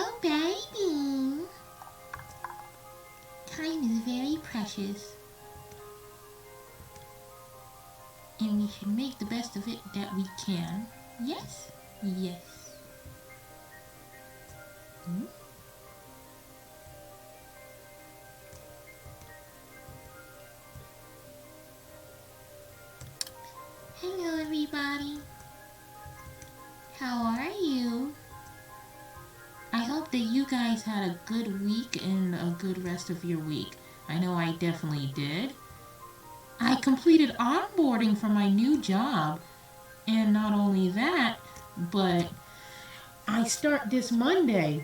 Hello, baby. Time is very precious. And we should make the best of it that we can. Yes? Yes. Hmm? Hello, everybody. How are you? I hope that you guys had a good week and a good rest of your week. I know I definitely did. I completed onboarding for my new job. And not only that, but I start this Monday.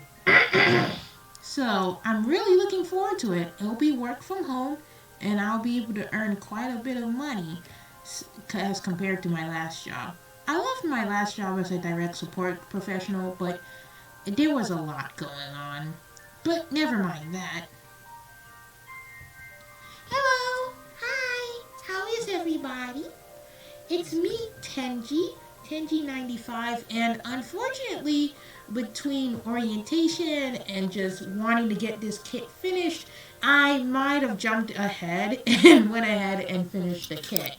So I'm really looking forward to it. It'll be work from home, and I'll be able to earn quite a bit of money as compared to my last job. I loved my last job as a direct support professional, but there was a lot going on. But never mind that. Hello! Hi! How is everybody? It's me, Tenji95, and unfortunately, between orientation and just wanting to get this kit finished, I might have jumped ahead and went ahead and finished the kit.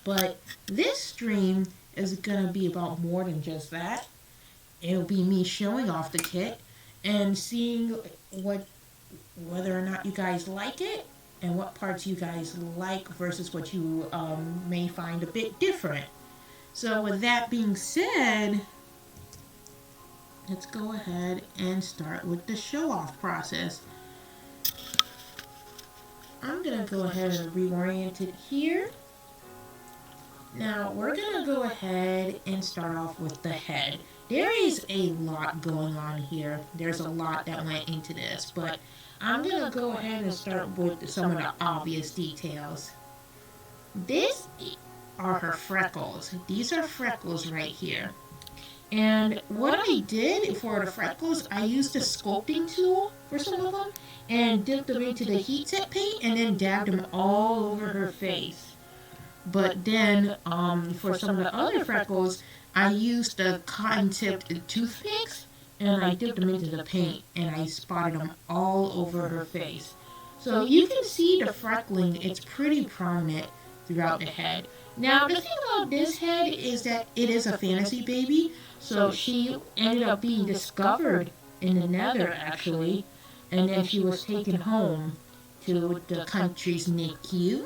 But this stream is gonna be about more than just that. It'll be me showing off the kit and seeing whether or not you guys like it and what parts you guys like versus what you may find a bit different. So with that being said, let's go ahead and start with the show off process. I'm gonna go ahead and reorient it here. Now we're gonna go ahead and start off with the head. There is a lot going on here. There's a lot that went into this, but I'm gonna go ahead and start with some of the obvious details. These are her freckles. These are freckles right here. And what I did for the freckles, I used a sculpting tool for some of them and dipped them into the heat set paint and then dabbed them all over her face. But then for some of the other freckles, I used the cotton-tipped toothpicks and I dipped them into the paint and I spotted them all over her face. So you can see the freckling, it's pretty prominent throughout the head. Now the thing about this head is that it is a fantasy baby, so she ended up being discovered in the nether actually, and then she was taken home to the country's NICU.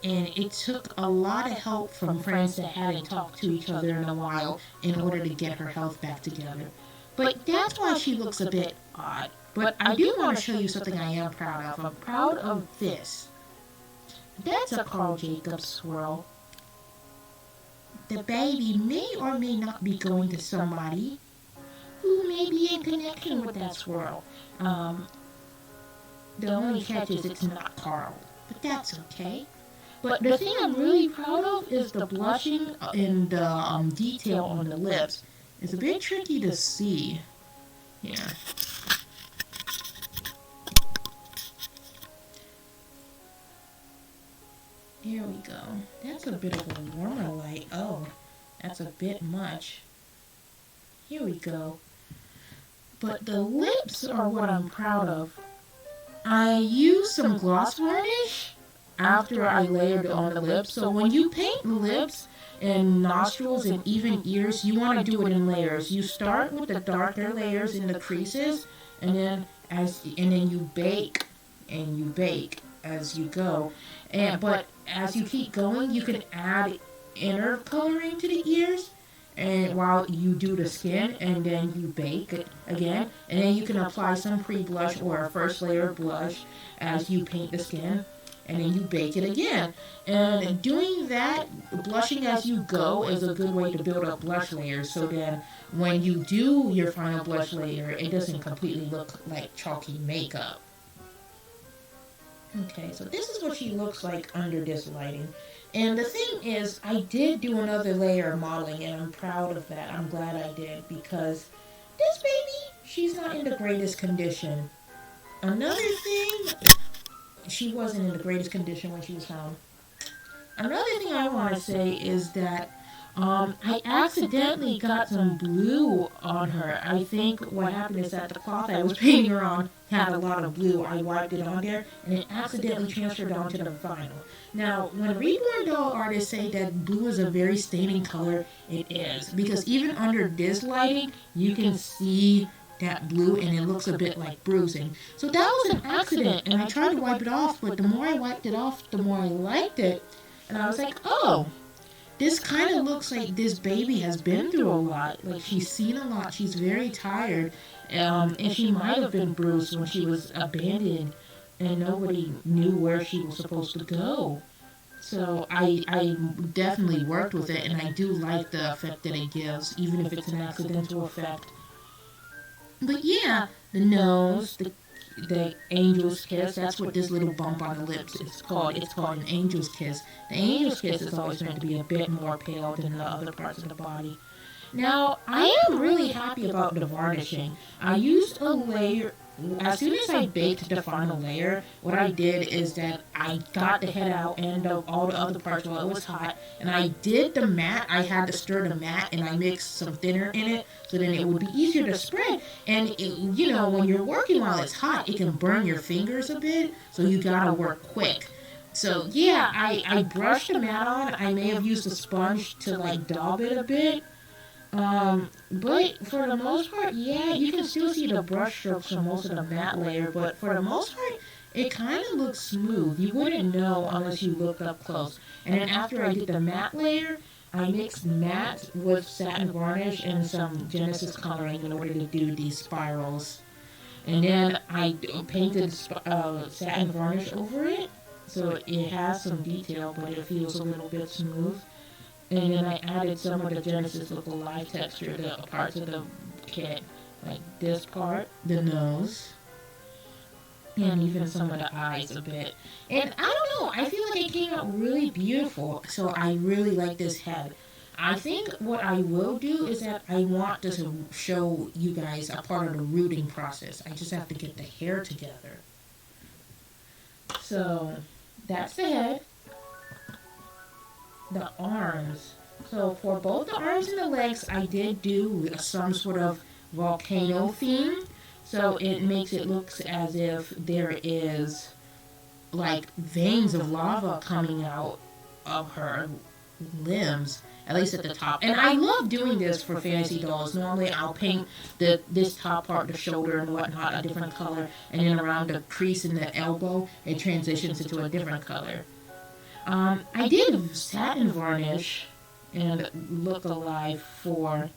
And it took a lot of help from friends that hadn't talked to each other in a while in order to get her health back together. But that's why she looks a bit odd. But I do want to show you something I am proud of. I'm proud of this. That's a Carl Jacobs swirl. The baby may or may not be going to somebody who may be in connection with that swirl. The only catch is it's not Carl. But that's okay. But the thing I'm really proud of is the blushing and the detail on the lips. It's a bit tricky to see. Here. Here we go. That's a bit of a warmer light. Oh, that's a bit much. Here we go. But the lips are what I'm proud of. I used some gloss varnish after I layered on the lips. So when you paint lips and nostrils and even ears, you want to do it in layers. You start with the darker layers in the creases, and then you bake and you bake as you go. But as you keep going, you can add inner coloring to the ears, and while you do the skin, and then you bake it again, and then you can apply some pre-blush or a first layer of blush as you paint the skin. And then you bake it again. And doing that, blushing as you go, is a good way to build up blush layers so that when you do your final blush layer, it doesn't completely look like chalky makeup. Okay, so this is what she looks like under this lighting. And the thing is, I did do another layer of modeling, and I'm proud of that. I'm glad I did, because this baby, she's not in the greatest condition. Another thing, she wasn't in the greatest condition when she was found. Another thing I want to say is that I accidentally got some blue on her. I think what happened is that the cloth I was painting her on had a lot of blue. I wiped it on there and it accidentally transferred onto the vinyl. Now, when Reborn Doll artists say that blue is a very staining color, it is. Because even under this lighting, you can see that blue and it looks a bit like bruising. So that was an accident and I tried to wipe it off, but the more I wiped it off, the more I liked it. And I was like, oh, this kind of looks like this baby has been through a lot. Like she's seen a lot. She's very tired. And she might have been bruised when she was abandoned and nobody knew where she was supposed to go. So I definitely worked with it and I do like the effect that it gives, even if it's an accidental effect. But yeah, the nose, the angel's kiss. That's what this little bump on the lips is called. It's called an angel's kiss. The angel's kiss is always meant to be a bit more pale than the other parts of the body. Now, I am really happy about the varnishing. I used a layer. As soon as I baked the final layer, what I did is that I got the head out and all the other parts while it was hot, and I did the mat. I had to stir the mat, and I mixed some thinner in it, so then it would be easier to spread. And when you're working while it's hot, it can burn your fingers a bit, so you gotta work quick. So yeah, I brushed the mat on. I may have used a sponge to like daub it a bit. But for the most part, yeah, you can still see the brush strokes from most of the matte layer, but for the most part, it kind of looks smooth. You wouldn't know unless you looked up close. And then after I did the matte layer, I mixed matte with satin varnish and some Genesis coloring in order to do these spirals. And then I painted satin varnish over it, so it has some detail, but it feels a little bit smooth. And then I added some of the Genesis Look Alive texture, the parts of the kit, like this part, the nose, and even some of the eyes a bit. And I don't know, I feel like it came out really beautiful, so I really like this head. I think what I will do is that I want to show you guys a part of the rooting process. I just have to get the hair together. So, that's the head. The arms. So for both the arms and the legs, I did do some sort of volcano theme. So it makes it look as if there is like veins of lava coming out of her limbs, at least at the top. And I love doing this for fantasy dolls. Normally I'll paint this top part, the shoulder and whatnot, a different color, and then around the crease in the elbow, it transitions into a different color. I did satin varnish and Look Alive for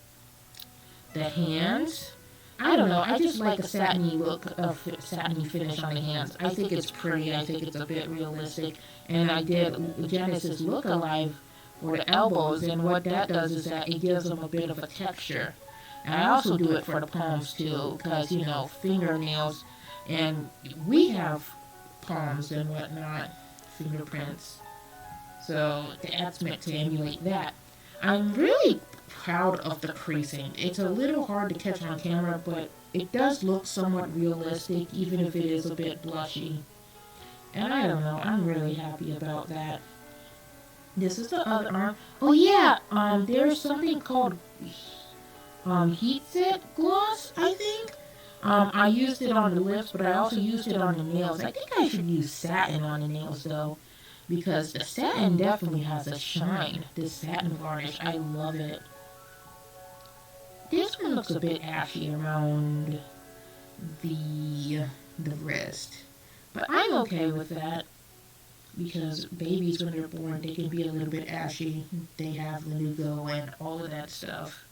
the hands. I don't know, I just like a satiny look of satiny finish on the hands. I think it's pretty, I think it's a bit realistic. And I did Genesis Look Alive for the elbows, and what that does is that it gives them a bit of a texture. And I also do it for the palms too, because, fingernails, and we have palms and whatnot, fingerprints. So that's meant to emulate that. I'm really proud of the creasing. It's a little hard to catch on camera, but it does look somewhat realistic, even if it is a bit blushy. And I don't know, I'm really happy about that. This is the other arm. Oh yeah, there's something called heat set gloss, I think. I used it on the lips, but I also used it on the nails. I think I should use satin on the nails though, because the satin definitely has a shine. This satin varnish, I love it. This one looks a bit ashy around the wrist, but I'm okay with that, because babies, when they're born, they can be a little bit ashy. They have lanugo and all of that stuff,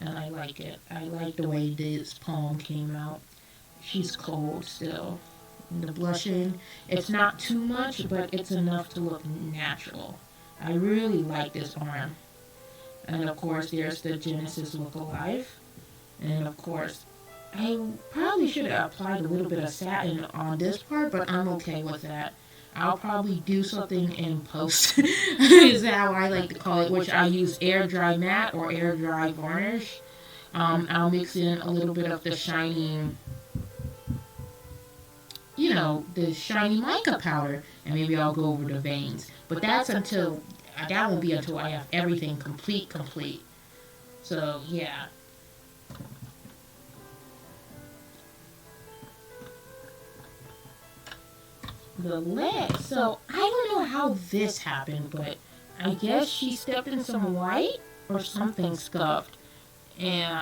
and I like it. I like the way this palm came out. She's cold still. And the blushing, it's not too much, but it's enough to look natural. I really like this arm. And of course, there's the Genesis Look Alive. And of course, I probably should have applied a little bit of satin on this part, but I'm okay with that. I'll probably do something in post, is how I like to call it, which I use air dry matte or air dry varnish. I'll mix in a little bit of the shiny, the shiny mica powder, and maybe I'll go over the veins. But that's until that won't be until I have everything complete. So yeah. The leg. So I don't know how this happened, but I guess she stepped in some white or something scuffed. And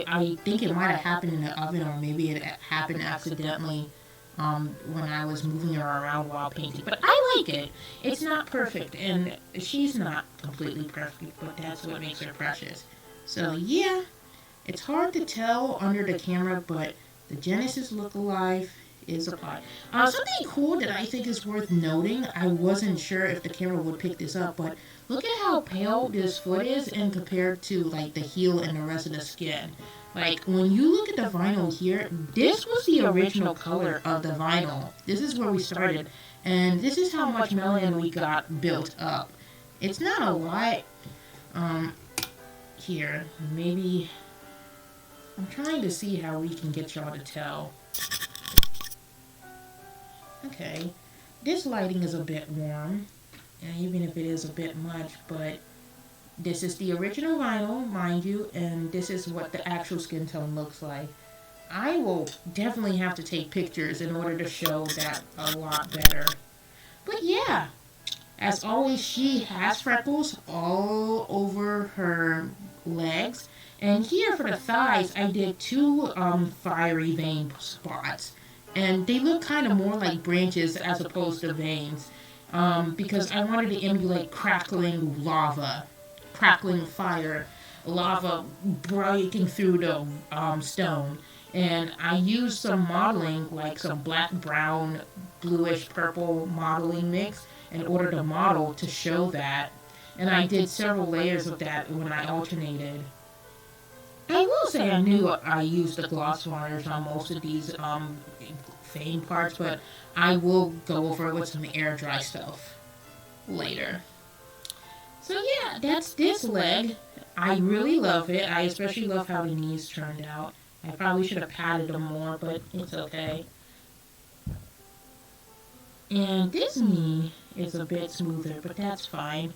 I think it might have happened in the oven, or maybe it happened accidentally when I was moving her around while painting. But I like it. It's not perfect, and she's not completely perfect, but that's what makes her precious. So yeah, it's hard to tell under the camera, but the Genesis look-alike is applied. Something cool that I think is worth noting, I wasn't sure if the camera would pick this up, but look at how pale this foot is and compared to like the heel and the rest of the skin. Like when you look at the vinyl here, this was the original color of the vinyl. This is where we started, and this is how much melanin we got built up. It's not a lot. Here, maybe I'm trying to see how we can get y'all to tell. Okay, this lighting is a bit warm, and even if it is a bit much, but this is the original vinyl, mind you, and this is what the actual skin tone looks like. I will definitely have to take pictures in order to show that a lot better. But yeah, as always, she has freckles all over her legs, and here for the thighs, I did two fiery vein spots. And they look kind of more like branches as opposed to veins, because I wanted to emulate crackling lava, crackling fire, lava breaking through the stone. And I used some modeling, like some black, brown, bluish, purple modeling mix in order to model to show that. And I did several layers of that when I alternated. I will say I knew I used the gloss varnish on most of these vein parts, but I will go over it with some air dry stuff later. So yeah, that's this leg. I really love it. I especially love how the knees turned out. I probably should have padded them more, but it's okay. And this knee is a bit smoother, but that's fine.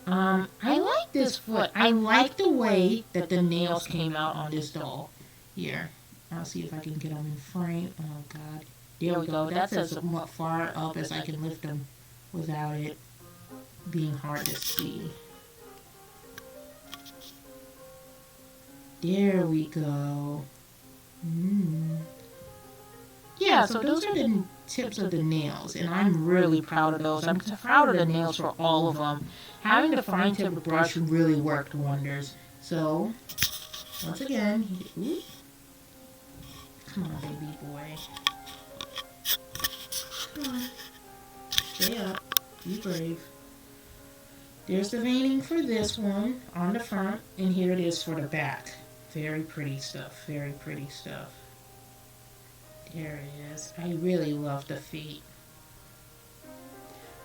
I like this foot. I like the way that the nails came out on this doll. Here, I'll see if I can get them in frame. Oh God, there we go. That's as far up as I can lift them without it being hard to see. There we go. Yeah, so those are the tips of the nails, and I'm really proud of those. I'm proud of the nails for all of them. Having the fine tip brush really worked wonders. So, once again, come on, baby boy. Come on. Stay up. Be brave. There's the veining for this one on the front, and here it is for the back. Very pretty stuff. Very pretty stuff. There it is. I really love the feet.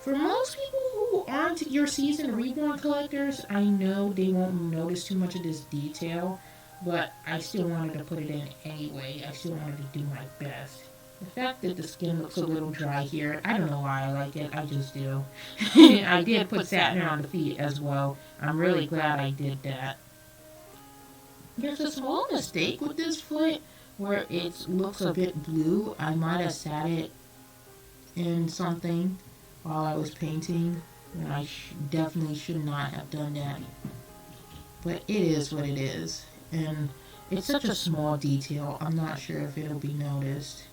For most people who aren't your seasoned Reborn collectors, I know they won't notice too much of this detail, but I still wanted to put it in anyway. I still wanted to do my best. The fact that the skin looks a little dry here, I don't know why I like it, I just do. I did put satin on the feet as well. I'm really glad I did that. There's a small mistake with this foot where it looks a bit blue. I might have sat it in something while I was painting, and I definitely should not have done that. But it is what it is, and it's such a small detail, I'm not sure if it'll be noticed.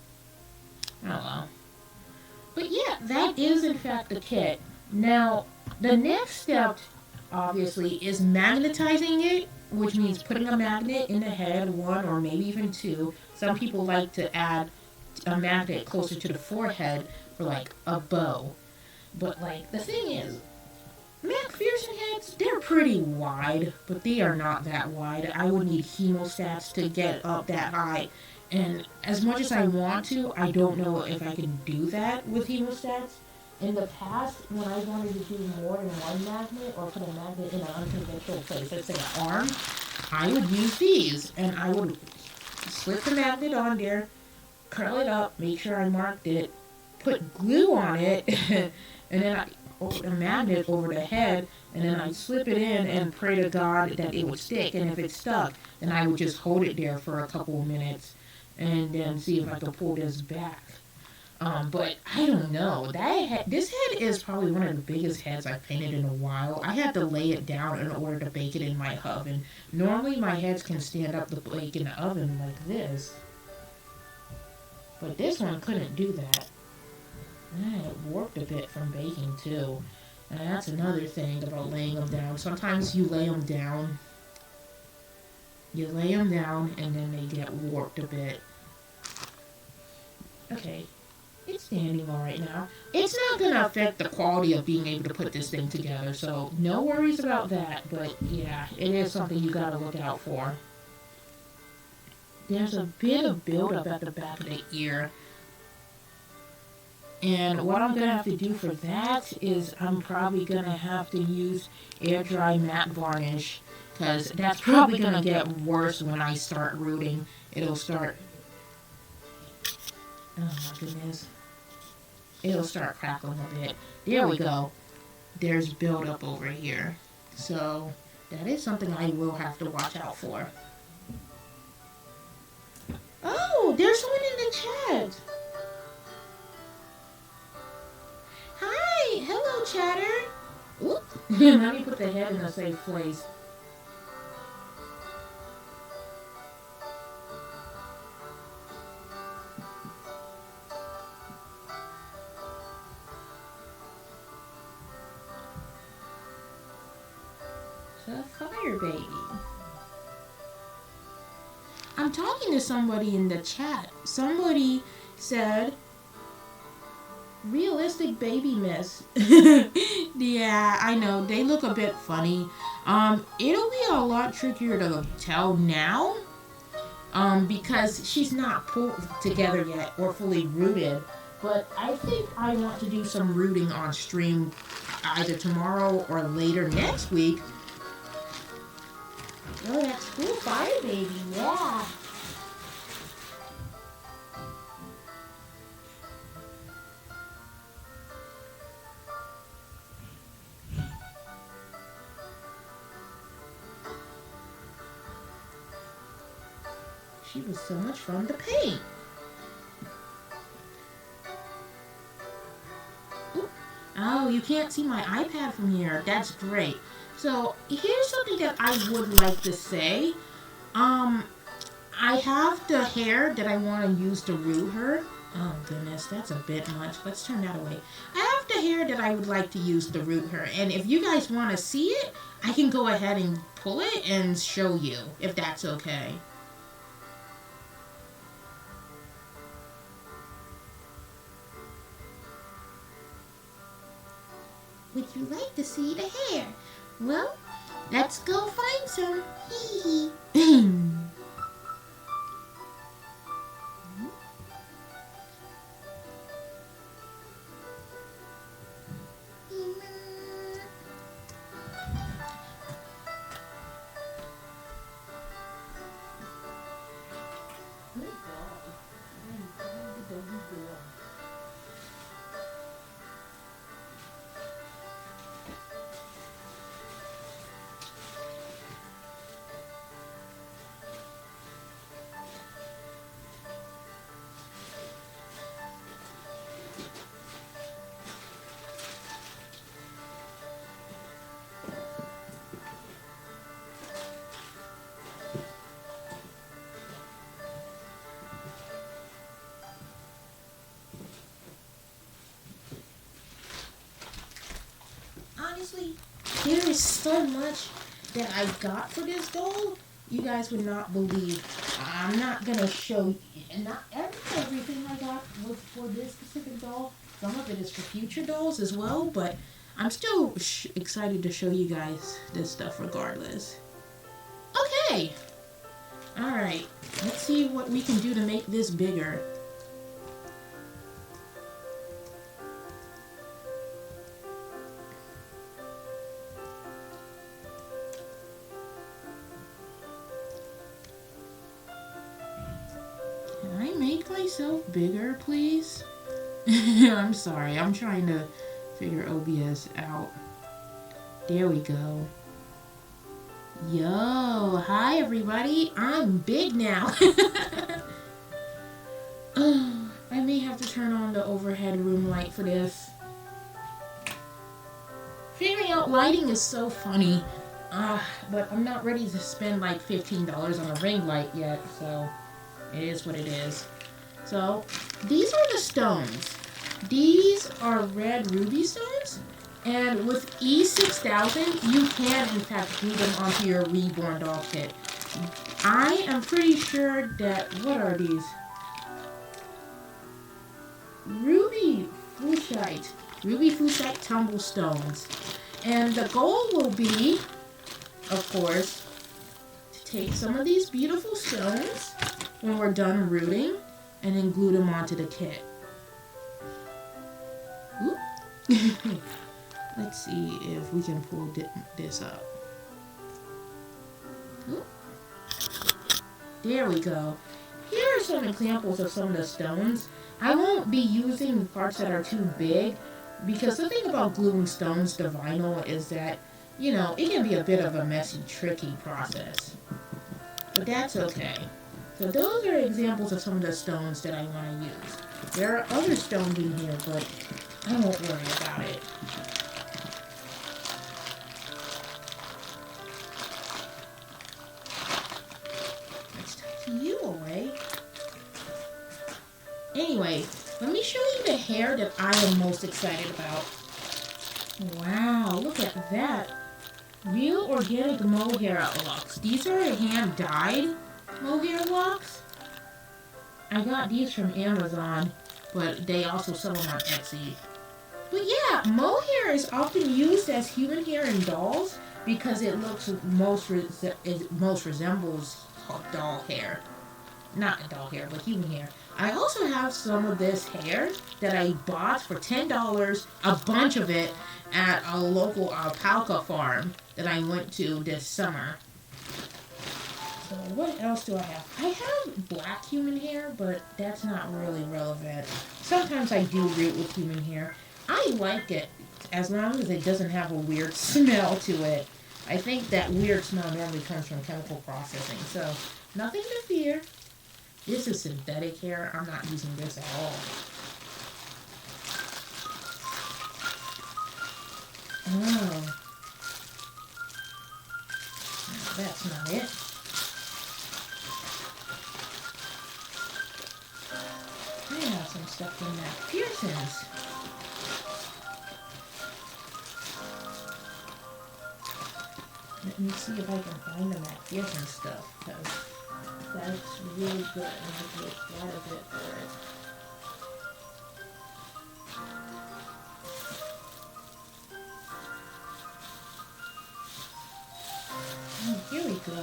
I don't know. But yeah, that is in fact the kit. Now, the next step, obviously, is magnetizing it, which means putting a magnet in the head, one or maybe even two. Some people like to add a magnet closer to the forehead for like a bow. But like, the thing is, MacPherson heads, they're pretty wide, but they are not that wide. I would need hemostats to get up that high. And as much as I want to, I don't know if I can do that with hemostats. In the past, when I wanted to do more than one magnet or put a magnet in an unconventional place, let's say an arm, I would use these. And I would slip the magnet on there, curl it up, make sure I marked it, put glue on it, and then a magnet over the head, and then I'd slip it in and pray to God that it would stick. And if it stuck, then I would just hold it there for a couple of minutes and then see if I could pull this back. But I don't know. This head is probably one of the biggest heads I've painted in a while. I had to lay it down in order to bake it in my oven. Normally my heads can stand up to bake in the oven like this. But this one couldn't do that. And it warped a bit from baking too. And that's another thing about laying them down. Sometimes you lay them down. You lay them down and then they get warped a bit. Okay. It's standing all right now. It's not going to affect the quality of being able to put this thing together, so no worries about that. But yeah, it is something you got to look out for. There's a bit of buildup at the back of the ear. And what I'm going to have to do for that is I'm probably going to have to use air dry matte varnish, because that's probably going to get worse when I start rooting. It'll start... Oh my goodness. It'll start crackling a bit. There we go. There's buildup over here. So that is something I will have to watch out for. Oh, there's someone in the chat. Hi, hello chatter. Oop. Let me put the head in a safe place. Fire baby. I'm talking to somebody in the chat. Somebody said realistic baby miss. Yeah, I know. They look a bit funny. It'll be a lot trickier to tell now. Because she's not pulled together yet or fully rooted. But I think I want to do some rooting on stream either tomorrow or later next week. Oh, that's cool, fire baby, yeah. She was so much fun to paint. Ooh. Oh, you can't see my iPad from here. That's great. So, here's something that I would like to say. I have the hair that I want to use to root her. Oh, goodness, that's a bit much. Let's turn that away. I have the hair that I would like to use to root her. And if you guys want to see it, I can go ahead and pull it and show you, if that's okay. Would you like to see the hair? Well, let's go find some. Hee hee. Honestly, there is so much that I got for this doll, you guys would not believe. I'm not gonna show you, not everything I got was for this specific doll. Some of it is for future dolls as well, but I'm still excited to show you guys this stuff regardless. Okay, alright, let's see what we can do to make this bigger. Myself bigger, please? I'm sorry, I'm trying to figure OBS out. There we go. Yo, hi everybody. I'm big now. I may have to turn on the overhead room light for this. Figuring out lighting is so funny. But I'm not ready to spend like $15 on a ring light yet, so it is what it is. So, these are the stones. These are red ruby stones, and with E6000, you can in fact glue them onto your Reborn Doll kit. I am pretty sure that, what are these? Ruby Fuchsite tumble stones. And the goal will be, of course, to take some of these beautiful stones when we're done rooting and then glue them onto the kit. Let's see if we can pull this up. Oop. There we go. Here are some examples of some of the stones. I won't be using parts that are too big because the thing about gluing stones to vinyl is that, you know, it can be a bit of a messy, tricky process. But that's okay. So those are examples of some of the stones that I want to use. There are other stones in here, but I won't worry about it. Let's tighten you away. Anyway, let me show you the hair that I am most excited about. Wow, look at that. Real organic mohair locks. These are hand-dyed mohair locks. I got these from Amazon, but they also sell them on Etsy. But yeah, mohair is often used as human hair in dolls because it looks most resembles doll hair. Not doll hair, but human hair. I also have some of this hair that I bought for $10, a bunch of it, at a local alpaca farm that I went to this summer. So what else do I have? I have black human hair, but that's not really relevant. Sometimes I do root with human hair. I like it as long as it doesn't have a weird smell to it. I think that weird smell normally comes from chemical processing, so nothing to fear. This is synthetic hair. I'm not using this at all. Oh. No, that's not it. I have some stuff from McPherson's. Let me see if I can find the McPherson stuff, because that's really good, and I get a lot of it for it. Oh, here we go.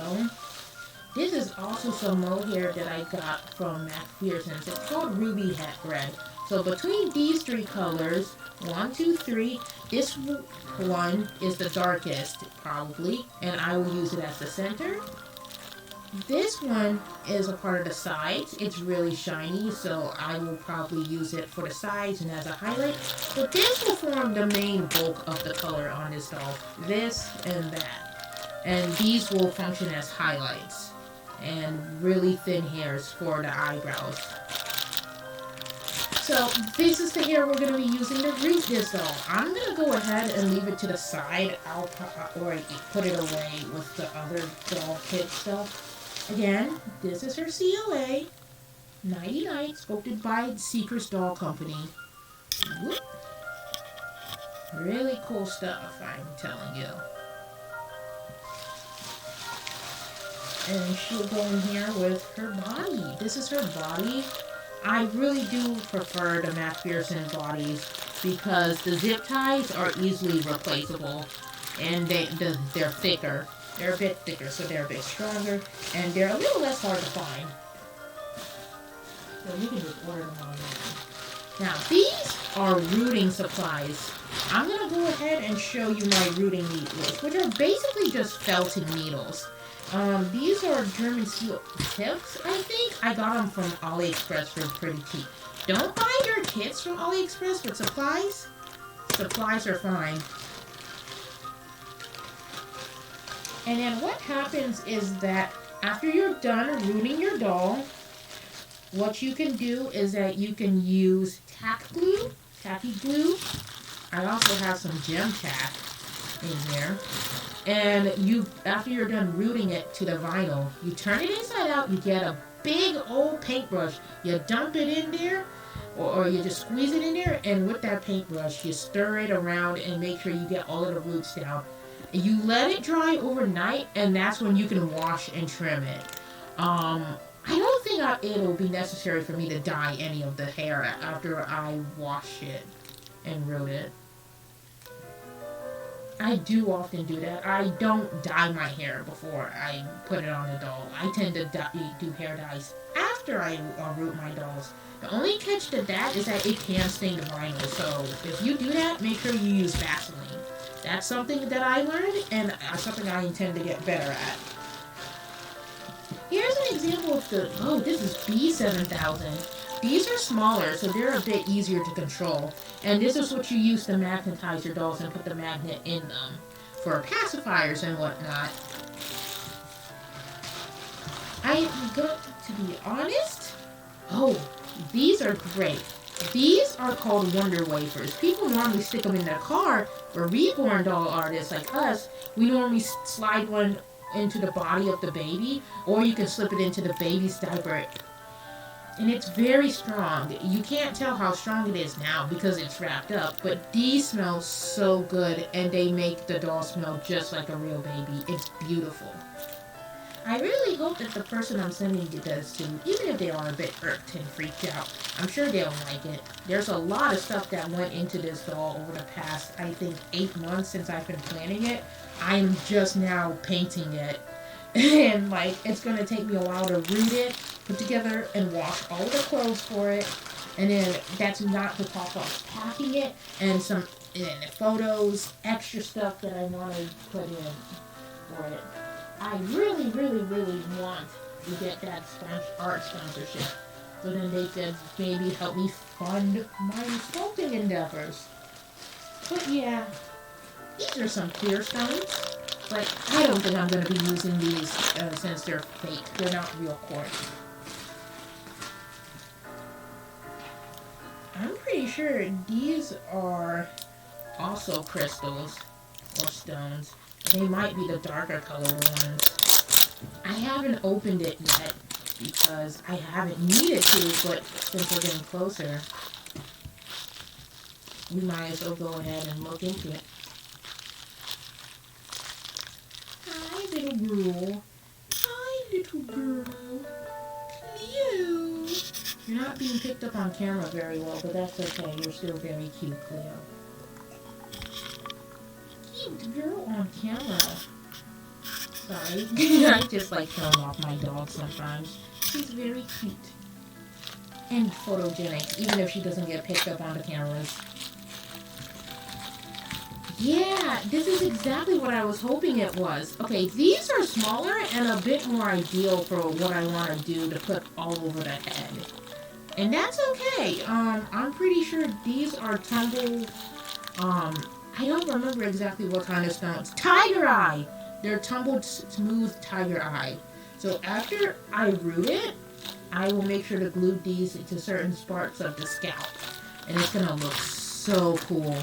This is also some mohair that I got from McPherson's. It's called Ruby Hat Red. So between these three colors, 1, 2, 3, this one is the darkest, probably, and I will use it as the center. This one is a part of the sides. It's really shiny, so I will probably use it for the sides and as a highlight. But this will form the main bulk of the color on this doll. This and that. And these will function as highlights. And really thin hairs for the eyebrows. So this is the hair we're going to be using to root this doll. I'm going to go ahead and leave it to the side. Or put it away with the other doll kit stuff. Again, this is her COA, Nighty Night, sculpted by Seekers Doll Company. Whoop. Really cool stuff, I'm telling you. And she'll go in here with her body. This is her body. I really do prefer the McPherson bodies because the zip ties are easily replaceable and they're thicker. They're a bit thicker, so they're a bit stronger, and they're a little less hard to find. So you can just order them online. Now, these are rooting supplies. I'm going to go ahead and show you my rooting needles, which are basically just felting needles. These are German steel tips, I think. I got them from AliExpress for pretty cheap. Don't buy your kits from AliExpress with supplies. supplies are fine. And then what happens is that after you're done rooting your doll, what you can do is that you can use tacky glue. I also have some gem tack in here. And after you're done rooting it to the vinyl, you turn it inside out, you get a big old paintbrush, you dump it in there, or you just squeeze it in there, and with that paintbrush, you stir it around and make sure you get all of the roots down. And you let it dry overnight, and that's when you can wash and trim it. I don't think it'll be necessary for me to dye any of the hair after I wash it and root it. I do often do that. I don't dye my hair before I put it on the doll. I tend to do hair dyes after I root my dolls. The only catch to that is that it can stain the vinyl. So if you do that, make sure you use Vaseline. That's something that I learned, and something I intend to get better at. Here's an example of this is B7000. These are smaller, so they're a bit easier to control. And this is what you use to magnetize your dolls and put the magnet in them for pacifiers and whatnot. I'm going to be honest. These are great. These are called Wonder Wafers. People normally stick them in their car. For Reborn Doll artists like us, we normally slide one into the body of the baby, or you can slip it into the baby's diaper. And it's very strong. You can't tell how strong it is now because it's wrapped up, but these smell so good, and they make the doll smell just like a real baby. It's beautiful. I really hope that the person I'm sending this to, even if they are a bit irked and freaked out, I'm sure they'll like it. There's a lot of stuff that went into this doll over the past, I think, 8 months since I've been planning it. I'm just now painting it. And, it's going to take me a while to root it, put together, and wash all the clothes for it. And then that's not to talk about packing it, and some photos, extra stuff that I want to put in for it. I really, really, really want to get that art sponsorship, so then they could maybe help me fund my sculpting endeavors. But yeah, these are some clear stones, but I don't think I'm going to be using these since they're fake. They're not real quartz. I'm pretty sure these are also crystals or stones. They might be the darker colored ones. I haven't opened it yet because I haven't needed to, but since we're getting closer, we might as well go ahead and look into it. Hi, little girl. Hi, little girl. Cleo. You're not being picked up on camera very well, but that's okay. You're still very cute, Cleo. Cute girl on camera. Sorry. I just like showing off my dog sometimes. She's very cute. And photogenic, even if she doesn't get picked up on the cameras. Yeah, this is exactly what I was hoping it was. Okay, these are smaller and a bit more ideal for what I want to do to put all over the head. And that's okay. I'm pretty sure these are tumbled, I don't remember exactly what kind of stones. Tiger eye! They're tumbled smooth tiger eye. So after I root it, I will make sure to glue these into certain parts of the scalp. And it's gonna look so cool.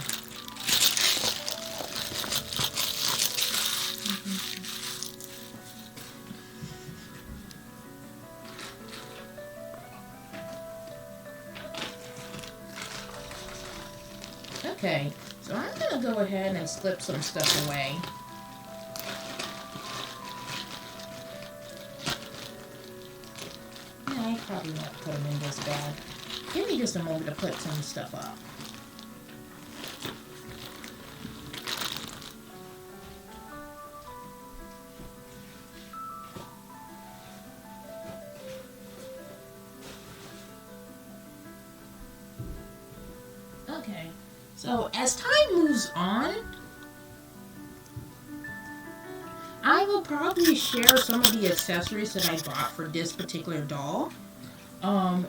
Okay, so I'm gonna go ahead and slip some stuff away. I probably won't put them in this bag. Give me just a moment to put some stuff up. Okay, so as time moves on, I will probably share some of the accessories that I bought for this particular doll,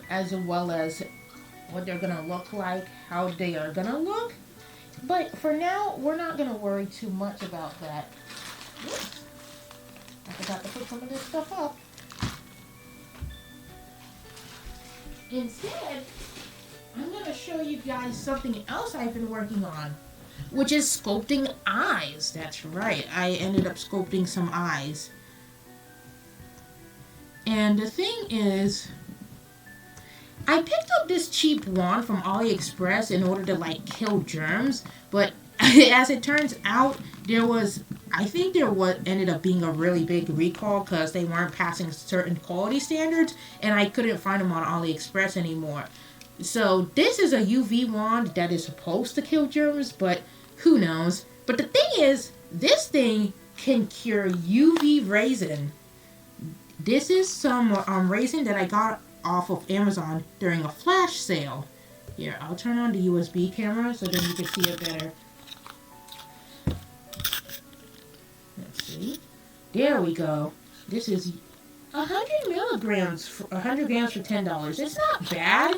as well as what they're gonna look like, how they are gonna look, But for now, we're not going to worry too much about that. Oops. I forgot to put some of this stuff up. Instead, I'm going to show you guys something else I've been working on, which is sculpting eyes. That's right. I ended up sculpting some eyes. And the thing is, I picked up this cheap wand from AliExpress in order to like kill germs, but as it turns out, I think there ended up being a really big recall because they weren't passing certain quality standards, and I couldn't find them on AliExpress anymore. So this is a UV wand that is supposed to kill germs, but who knows? But the thing is, this thing can cure UV resin. This is some resin that I got off of Amazon during a flash sale. Here, I'll turn on the USB camera so then you can see it better. Let's see. There we go. This is 100 milligrams, 100 grams for $10. It's not bad,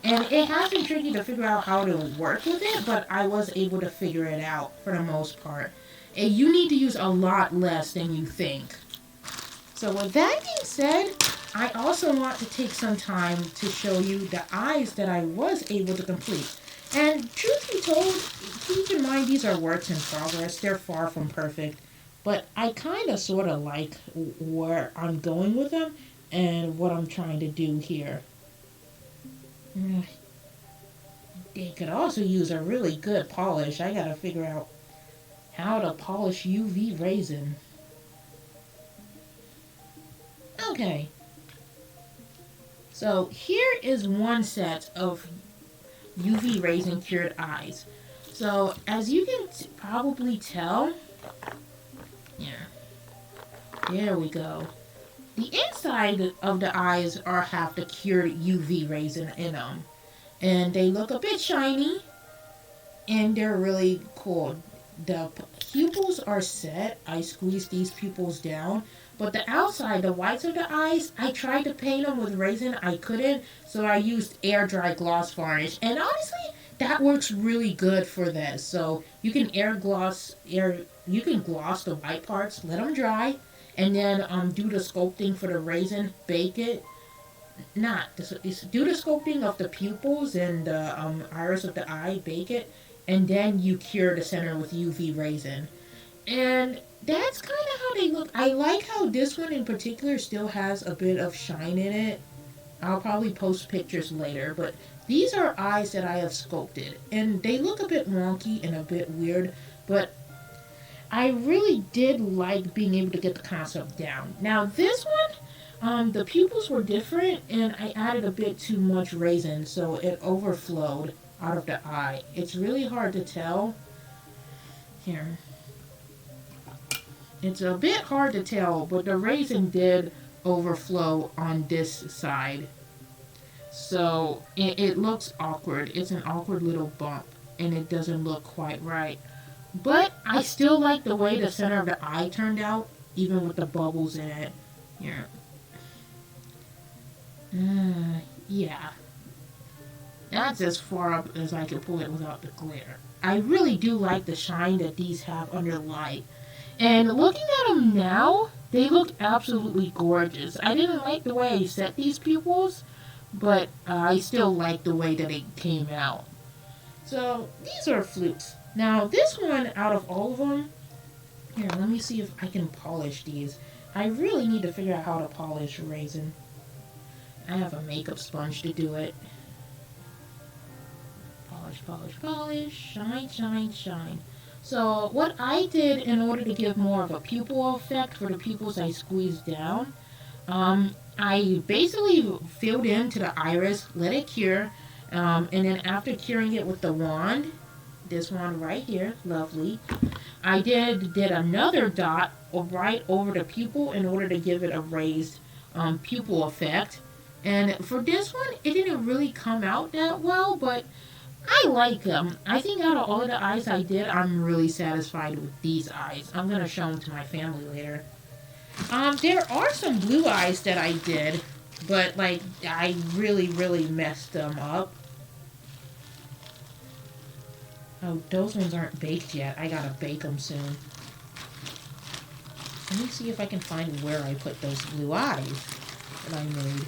and it has been tricky to figure out how to work with it, but I was able to figure it out for the most part. And you need to use a lot less than you think. So with that being said, I also want to take some time to show you the eyes that I was able to complete. And truth be told, keep in mind these are works in progress. They're far from perfect. But I kind of sort of like where I'm going with them and what I'm trying to do here. They could also use a really good polish. I gotta figure out how to polish UV resin. Okay. So here is one set of UV resin cured eyes. So as you can probably tell, there we go. The inside of the eyes have the cured UV resin in them, and they look a bit shiny, and they're really cool. The pupils are set. I squeezed these pupils down. But the outside, the whites of the eyes, I tried to paint them with resin. I couldn't, so I used air dry gloss varnish. And honestly, that works really good for this. So you can gloss the white parts, let them dry, and then do the sculpting for the resin, bake it. Do the sculpting of the pupils and the iris of the eye, bake it, and then you cure the center with UV resin. And that's kind of how they look. I like how this one in particular still has a bit of shine in it. I'll probably post pictures later, but these are eyes that I have sculpted, and they look a bit wonky and a bit weird, but I really did like being able to get the concept down. Now this one, the pupils were different, and I added a bit too much resin, so it overflowed out of the eye. It's really hard to tell. Here. It's a bit hard to tell, but the resin did overflow on this side. So it looks awkward. It's an awkward little bump, and it doesn't look quite right. But I still like the way the center of the eye turned out, even with the bubbles in it. Here. Yeah. That's as far up as I can pull it without the glare. I really do like the shine that these have under light. And looking at them now, they look absolutely gorgeous. I didn't like the way I set these pupils, but I still like the way that it came out. So these are flutes. Now this one, out of all of them, here, let me see if I can polish these. I really need to figure out how to polish resin. I have a makeup sponge to do it. Polish, polish, polish, shine, shine, shine. So what I did in order to give more of a pupil effect for the pupils I squeezed down, I basically filled into the iris, let it cure, and then after curing it with the wand, this one right here, lovely, I did another dot right over the pupil in order to give it a raised pupil effect. And for this one, it didn't really come out that well, but I like them. I think out of all of the eyes I did, I'm really satisfied with these eyes. I'm going to show them to my family later. There are some blue eyes that I did, but like I really messed them up. Oh, those ones aren't baked yet. I gotta bake them soon. Let me see if I can find where I put those blue eyes that I made.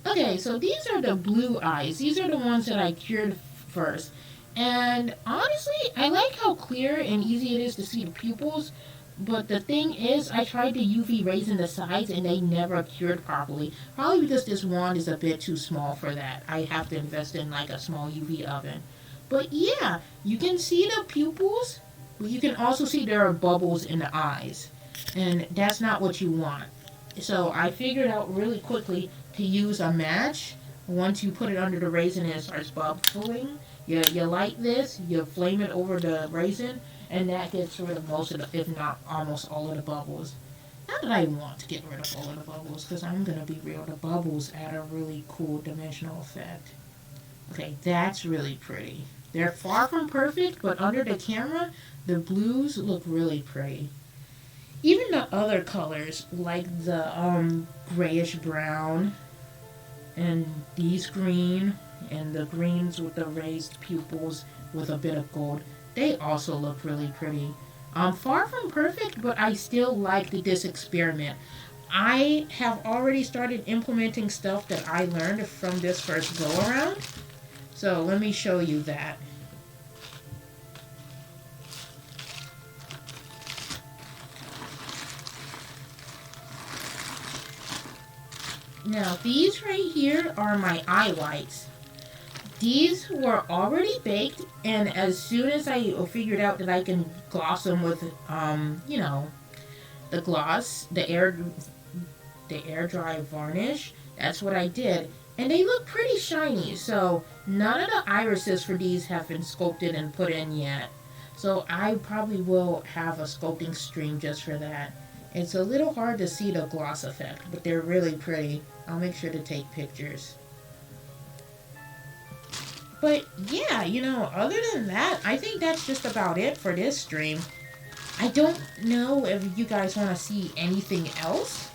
Okay, so these are the blue eyes. These are the ones that I cured first. And honestly, I like how clear and easy it is to see the pupils. But the thing is, I tried to UV rays in the sides and they never cured properly. Probably because this wand is a bit too small for that. I have to invest in like a small UV oven. But yeah, you can see the pupils, but you can also see there are bubbles in the eyes. And that's not what you want. So I figured out really quickly to use a match. Once you put it under the raisin and it starts bubbling, you light this, you flame it over the raisin, and that gets rid of most of the, if not almost all of the bubbles. Not that I want to get rid of all of the bubbles, because I'm going to be real, the bubbles add a really cool dimensional effect. Okay, that's really pretty. They're far from perfect, but under the camera, the blues look really pretty. Even the other colors, like the grayish brown, and these green, and the greens with the raised pupils with a bit of gold, they also look really pretty. Far from perfect, but I still like this experiment. I have already started implementing stuff that I learned from this first go around. So let me show you that. Now these right here are my eye whites. These were already baked, and as soon as I figured out that I can gloss them with, you know, the gloss, the air dry varnish, that's what I did. And they look pretty shiny, so none of the irises for these have been sculpted and put in yet. So I probably will have a sculpting stream just for that. It's a little hard to see the gloss effect, but they're really pretty. I'll make sure to take pictures. But yeah, you know, other than that, I think that's just about it for this stream. I don't know if you guys want to see anything else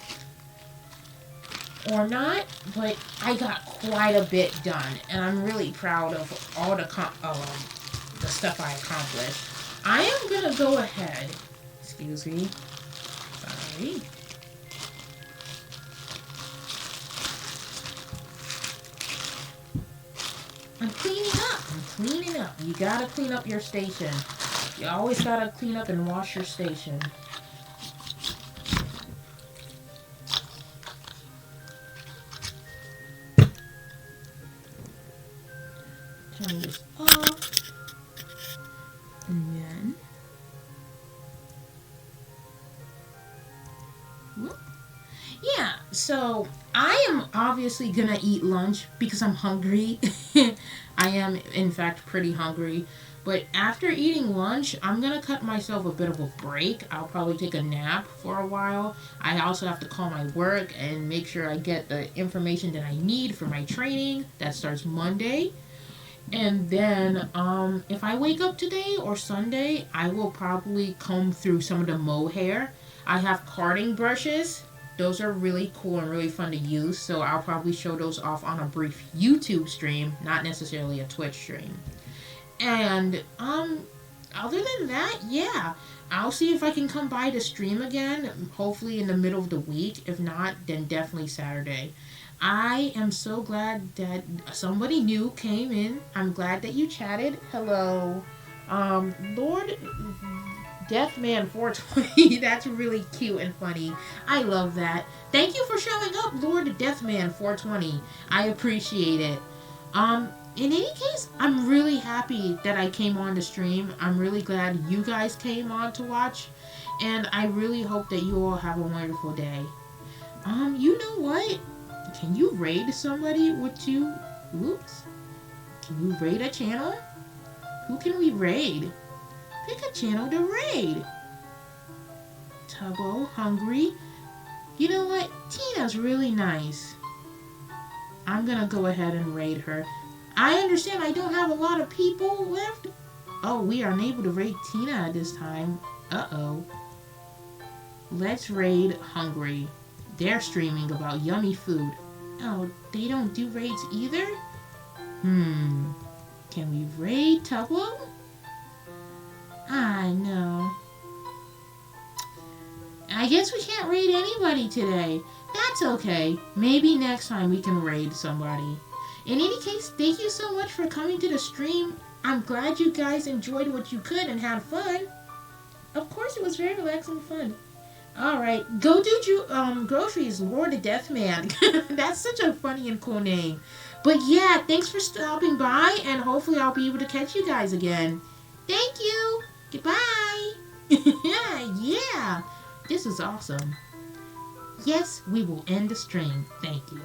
or not, but I got quite a bit done, and I'm really proud of all the stuff I accomplished. I am gonna go ahead. Excuse me. Sorry. I'm cleaning up. I'm cleaning up. You gotta clean up your station. You always gotta clean up and wash your station. Turn this off. And then... whoop. Yeah, so I am obviously gonna eat lunch because I'm hungry. I am, in fact, pretty hungry. But after eating lunch, I'm gonna cut myself a bit of a break. I'll probably take a nap for a while. I also have to call my work and make sure I get the information that I need for my training. That starts Monday. And then, if I wake up today or Sunday, I will probably comb through some of the mohair. I have carding brushes. Those are really cool and really fun to use, so I'll probably show those off on a brief YouTube stream, not necessarily a Twitch stream. And, other than that, yeah, I'll see if I can come by to stream again, hopefully in the middle of the week. If not, then definitely Saturday. I am so glad that somebody new came in. I'm glad that you chatted. Hello. Lord Deathman 420. That's really cute and funny. I love that. Thank you for showing up, Lord Deathman 420. I appreciate it. In any case, I'm really happy that I came on to stream. I'm really glad you guys came on to watch. And I really hope that you all have a wonderful day. You know what? Can you raid somebody with two? Oops. Can you raid a channel? Who can we raid? Pick a channel to raid. Tubbo, hungry. You know what? Tina's really nice. I'm gonna go ahead and raid her. I understand I don't have a lot of people left. Oh, we are unable to raid Tina at this time. Uh-oh. Let's raid Hungry. They're streaming about yummy food. Oh, they don't do raids either? Can we raid Tubbo? I know. I guess we can't raid anybody today. That's okay. Maybe next time we can raid somebody. In any case, thank you so much for coming to the stream. I'm glad you guys enjoyed what you could and had fun. Of course, it was very relaxing and fun. Alright, go do groceries, Lord the Death Man. That's such a funny and cool name. But yeah, thanks for stopping by, and hopefully I'll be able to catch you guys again. Thank you. Goodbye. Yeah. This is awesome. Yes, we will end the stream. Thank you.